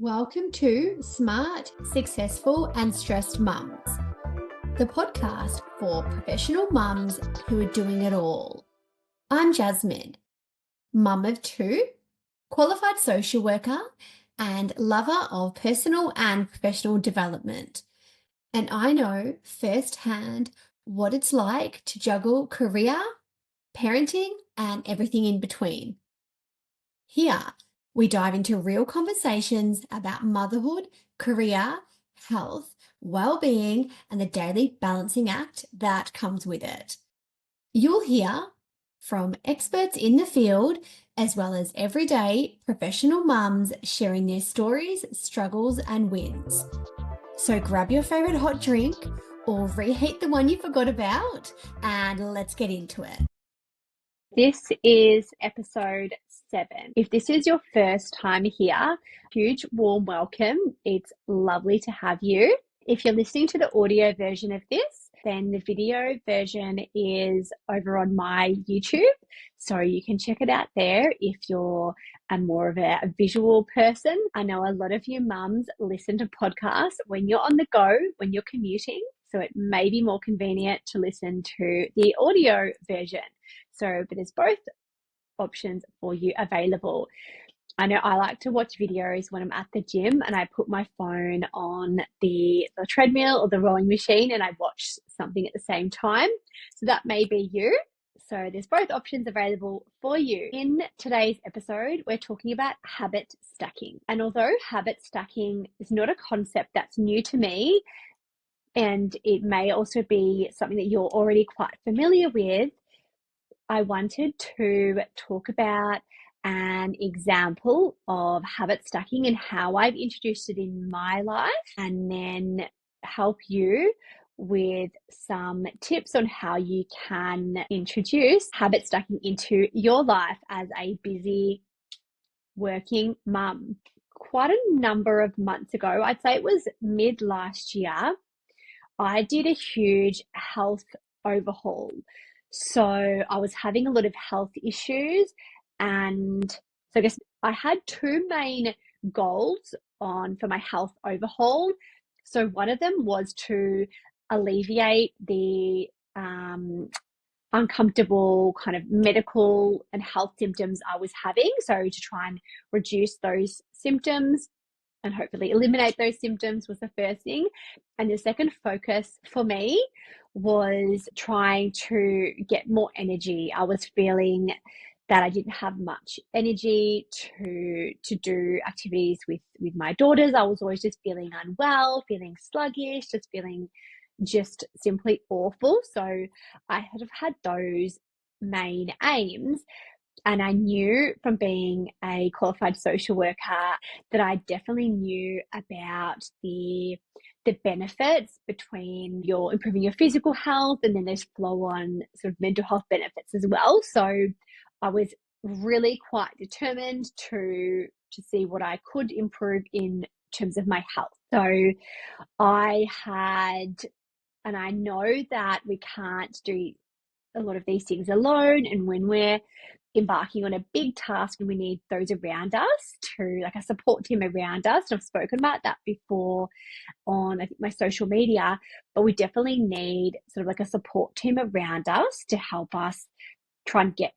Welcome to Smart, Successful and Stressed Mums, the podcast for professional mums who are doing it all. I'm Jasmine, mum of two, qualified social worker and lover of personal and professional development. And I know firsthand what it's like to juggle career, parenting and everything in between. Here, we dive into real conversations about motherhood, career, health, well-being, and the daily balancing act that comes with it. You'll hear from experts in the field, as well as everyday professional mums sharing their stories, struggles, and wins. So grab your favorite hot drink or reheat the one you forgot about, and let's get into it. This is episode 7. If this is your first time here, huge warm welcome. It's lovely to have you. If you're listening to the audio version of this, then the video version is over on my YouTube. So you can check it out there if you're more of a visual person. I know a lot of you mums listen to podcasts when you're on the go, when you're commuting. So it may be more convenient to listen to the audio version. But there's both options for you available. I know I like to watch videos when I'm at the gym and I put my phone on the treadmill or the rowing machine and I watch something at the same time. So that may be you. So there's both options available for you. In today's episode, we're talking about habit stacking. And although habit stacking is not a concept that's new to me, and it may also be something that you're already quite familiar with, I wanted to talk about an example of habit stacking and how I've introduced it in my life, and then help you with some tips on how you can introduce habit stacking into your life as a busy working mum. Quite a number of months ago, I'd say it was mid last year, I did a huge health overhaul. So I was having a lot of health issues, and so I guess I had two main goals for my health overhaul. So one of them was to alleviate the uncomfortable kind of medical and health symptoms I was having. So to try and reduce those symptoms and hopefully eliminate those symptoms was the first thing. And the second focus for me was trying to get more energy. I was feeling that I didn't have much energy to do activities with my daughters. I was always just feeling unwell, feeling sluggish, just feeling just simply awful. So I had those main aims. And I knew from being a qualified social worker that I definitely knew about the benefits between improving your physical health, and then there's flow-on sort of mental health benefits as well. So I was really quite determined to see what I could improve in terms of my health. So and I know that we can't do a lot of these things alone, and when we're embarking on a big task and we need those around us like a support team around us. And I've spoken about that before on, I think, my social media, but we definitely need sort of like a support team around us to help us try and get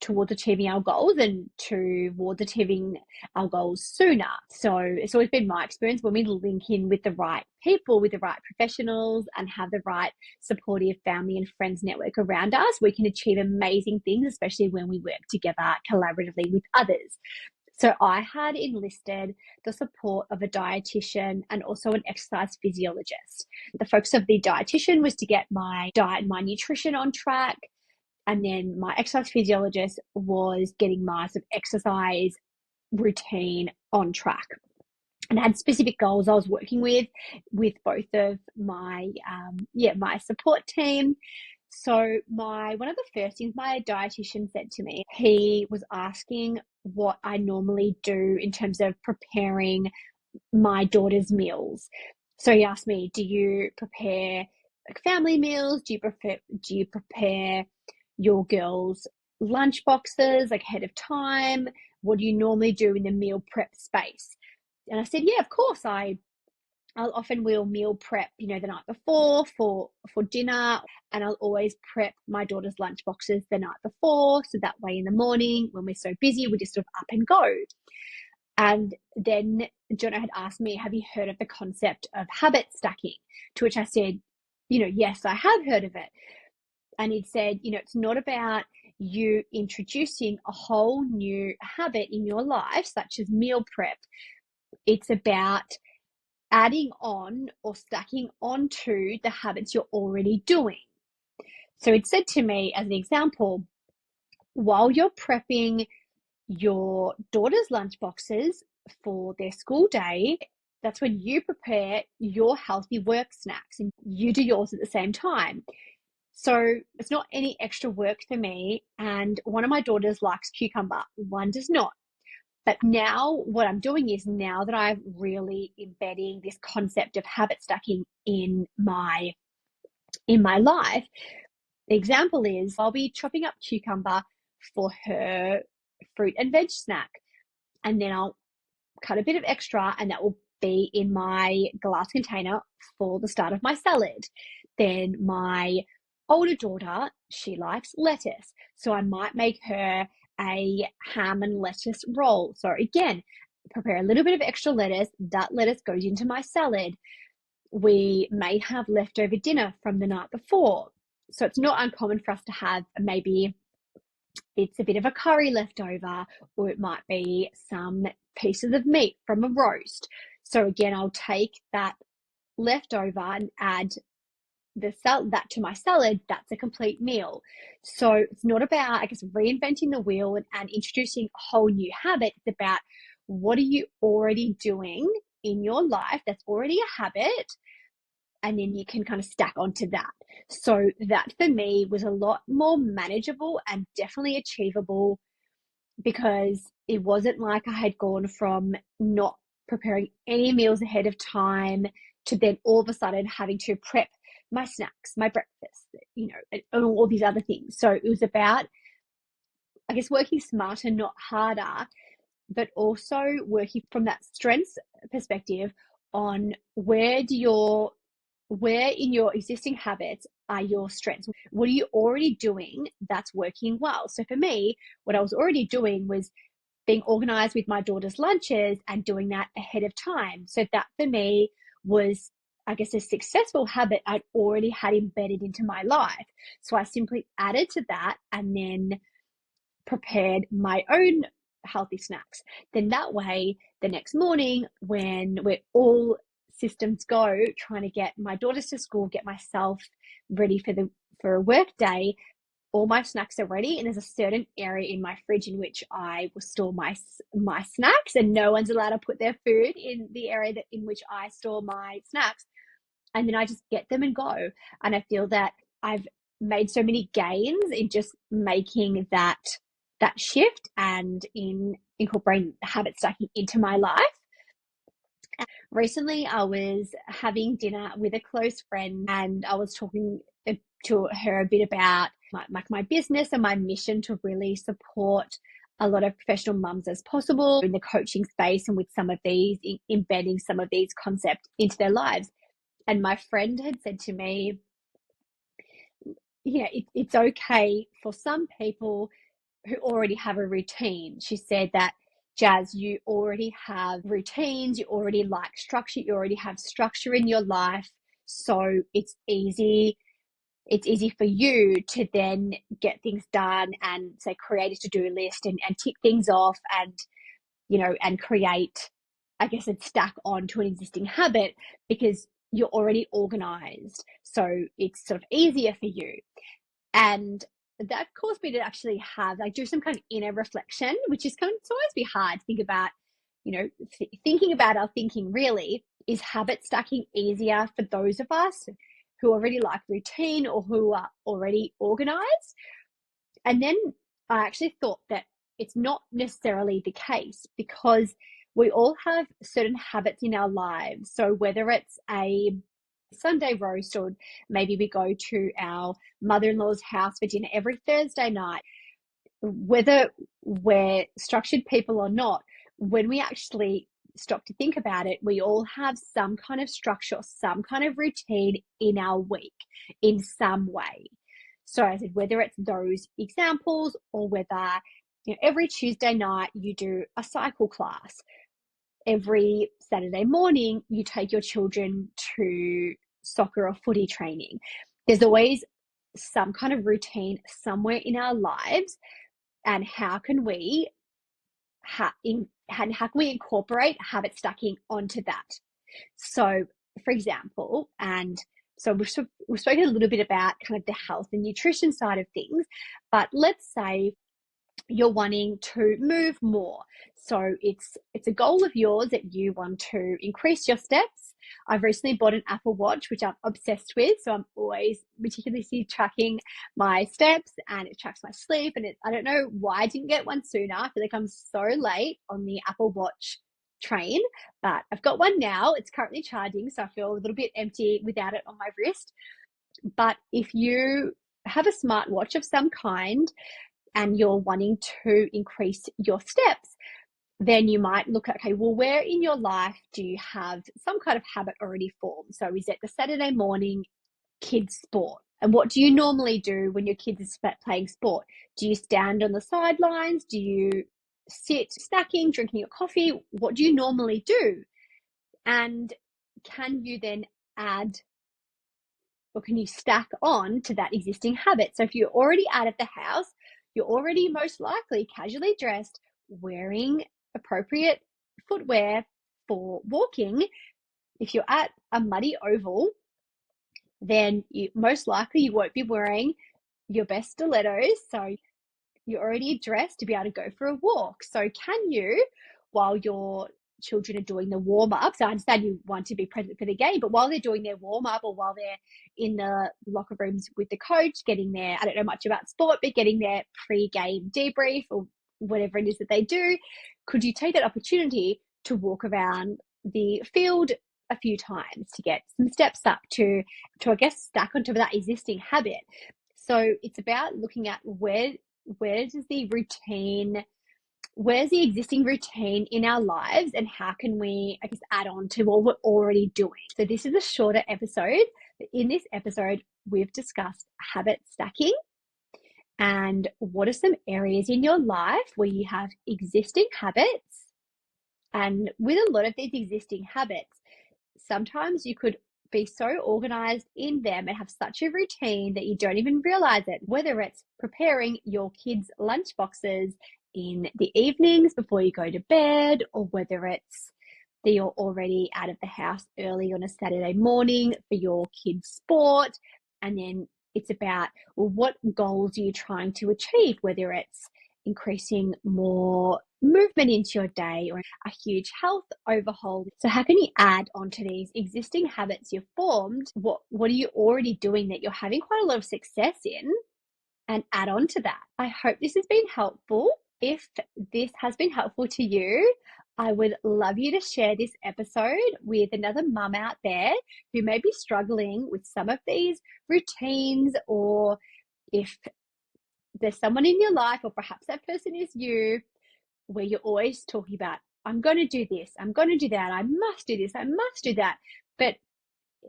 towards achieving our goals and towards achieving our goals sooner. So it's always been my experience, when we link in with the right people, with the right professionals, and have the right supportive family and friends network around us, we can achieve amazing things, especially when we work together collaboratively with others. So I had enlisted the support of a dietitian and also an exercise physiologist. The focus of the dietitian was to get my diet and my nutrition on track. And then my exercise physiologist was getting my sort of exercise routine on track. And I had specific goals I was working with both of my my support team. So one of the first things my dietitian said to me, he was asking what I normally do in terms of preparing my daughter's meals. So he asked me, do you prepare like family meals? Do you prepare your girls' lunchboxes like ahead of time? What do you normally do in the meal prep space? And I said, yeah, of course, I'll often will meal prep, the night before for dinner, and I'll always prep my daughter's lunch boxes the night before, so that way in the morning when we're so busy, we just sort of up and go. And then Jono had asked me, have you heard of the concept of habit stacking? To which I said, yes, I have heard of it. And he'd said, it's not about you introducing a whole new habit in your life, such as meal prep. It's about adding on or stacking onto the habits you're already doing. So it said to me, as an example, while you're prepping your daughter's lunchboxes for their school day, that's when you prepare your healthy work snacks and you do yours at the same time. So it's not any extra work for me. And one of my daughters likes cucumber, one does not. But now what I'm doing is, now that I'm really embedding this concept of habit stacking in my life, the example is I'll be chopping up cucumber for her fruit and veg snack. And then I'll cut a bit of extra, and that will be in my glass container for the start of my salad. Then my older daughter, she likes lettuce. So I might make her a ham and lettuce roll. So again, prepare a little bit of extra lettuce. That lettuce goes into my salad. We may have leftover dinner from the night before. So it's not uncommon for us to have, maybe it's a bit of a curry left over, or it might be some pieces of meat from a roast. So again, I'll take that leftover and add that to my salad. That's a complete meal. So it's not about, I guess, reinventing the wheel and introducing a whole new habit. It's about, what are you already doing in your life that's already a habit, and then you can kind of stack onto that. So that for me was a lot more manageable and definitely achievable, because it wasn't like I had gone from not preparing any meals ahead of time to then all of a sudden having to prep my snacks, my breakfast, and all these other things. So it was about, I guess, working smarter, not harder, but also working from that strengths perspective on where in your existing habits are your strengths. What are you already doing that's working well? So for me, what I was already doing was being organized with my daughter's lunches and doing that ahead of time. So that for me was, I guess, a successful habit I'd already had embedded into my life. So I simply added to that and then prepared my own healthy snacks. Then that way, the next morning, when we're all systems go, trying to get my daughters to school, get myself ready for a work day, all my snacks are ready, and there's a certain area in my fridge in which I will store my snacks, and no one's allowed to put their food in the area in which I store my snacks. And then I just get them and go. And I feel that I've made so many gains in just making that shift and in incorporating habit stacking into my life. Recently, I was having dinner with a close friend, and I was talking to her a bit about my business and my mission to really support a lot of professional mums as possible in the coaching space, and with some of these, embedding some of these concepts into their lives. And my friend had said to me, it's okay for some people who already have a routine. She said that, Jazz, you already have routines, you already like structure, you already have structure in your life. So it's easy for you to then get things done and say, create a to-do list and tick things off and, and create, I guess, and stack on to an existing habit because you're already organized. So it's sort of easier for you. And that caused me to actually do some kind of inner reflection, which is it's always be hard to think about, thinking about our thinking. Really, is habit stacking easier for those of us who already like routine or who are already organized? And then I actually thought that it's not necessarily the case, because we all have certain habits in our lives. So whether it's a Sunday roast, or maybe we go to our mother-in-law's house for dinner every Thursday night, whether we're structured people or not, when we actually stop to think about it, we all have some kind of structure, some kind of routine in our week in some way. So I said, whether it's those examples or whether every Tuesday night you do a cycle class, every Saturday morning you take your children to soccer or footy training. There's always some kind of routine somewhere in our lives, and how can we incorporate habit stacking onto that? So, for example, and so we've spoken a little bit about kind of the health and nutrition side of things, but let's say you're wanting to move more. So it's a goal of yours that you want to increase your steps. I've recently bought an Apple Watch, which I'm obsessed with. So I'm always meticulously tracking my steps, and it tracks my sleep. And I don't know why I didn't get one sooner. I feel like I'm so late on the Apple Watch train, but I've got one now. It's currently charging, so I feel a little bit empty without it on my wrist. But if you have a smartwatch of some kind and you're wanting to increase your steps, then you might look at, okay, well, where in your life do you have some kind of habit already formed? So is it the Saturday morning kids sport? And what do you normally do when your kids are playing sport? Do you stand on the sidelines? Do you sit snacking, drinking your coffee? What do you normally do? And can you then add, or can you stack on to that existing habit? So if you're already out of the house, you're already most likely casually dressed, wearing appropriate footwear for walking. If you're at a muddy oval, then most likely you won't be wearing your best stilettos. So you're already dressed to be able to go for a walk. So can you, while your children are doing the warm-ups, I understand you want to be present for the game, but while they're doing their warm-up or while they're in the locker rooms with the coach, getting their, I don't know much about sport, but getting their pre-game debrief or whatever it is that they do, could you take that opportunity to walk around the field a few times to get some steps up to I guess stack on top of that existing habit? So it's about looking at where's the existing routine in our lives, and how can we, I guess, add on to what we're already doing. So this is a shorter episode. In this episode, we've discussed habit stacking and what are some areas in your life where you have existing habits. And with a lot of these existing habits, sometimes you could be so organized in them and have such a routine that you don't even realize it, whether it's preparing your kids' lunchboxes in the evenings before you go to bed, or whether it's that you're already out of the house early on a Saturday morning for your kids' sport. And then it's about, well, what goals are you trying to achieve, whether it's increasing more movement into your day or a huge health overhaul. So how can you add onto these existing habits you've formed? What are you already doing that you're having quite a lot of success in, and add on to that? I hope this has been helpful. If this has been helpful to you, I would love you to share this episode with another mum out there who may be struggling with some of these routines, or if there's someone in your life, or perhaps that person is you, where you're always talking about, I'm going to do this, I'm going to do that, I must do this, I must do that. But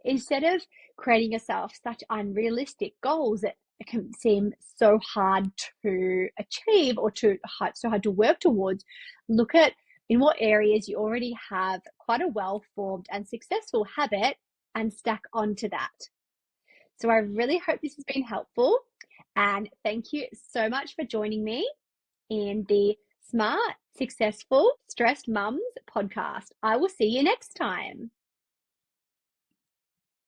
instead of creating yourself such unrealistic goals that can seem so hard to achieve or so hard to work towards, look at in what areas you already have quite a well-formed and successful habit and stack onto that. So I really hope this has been helpful, and thank you so much for joining me in the Smart, Successful, Stressed Mums podcast. I will see you next time.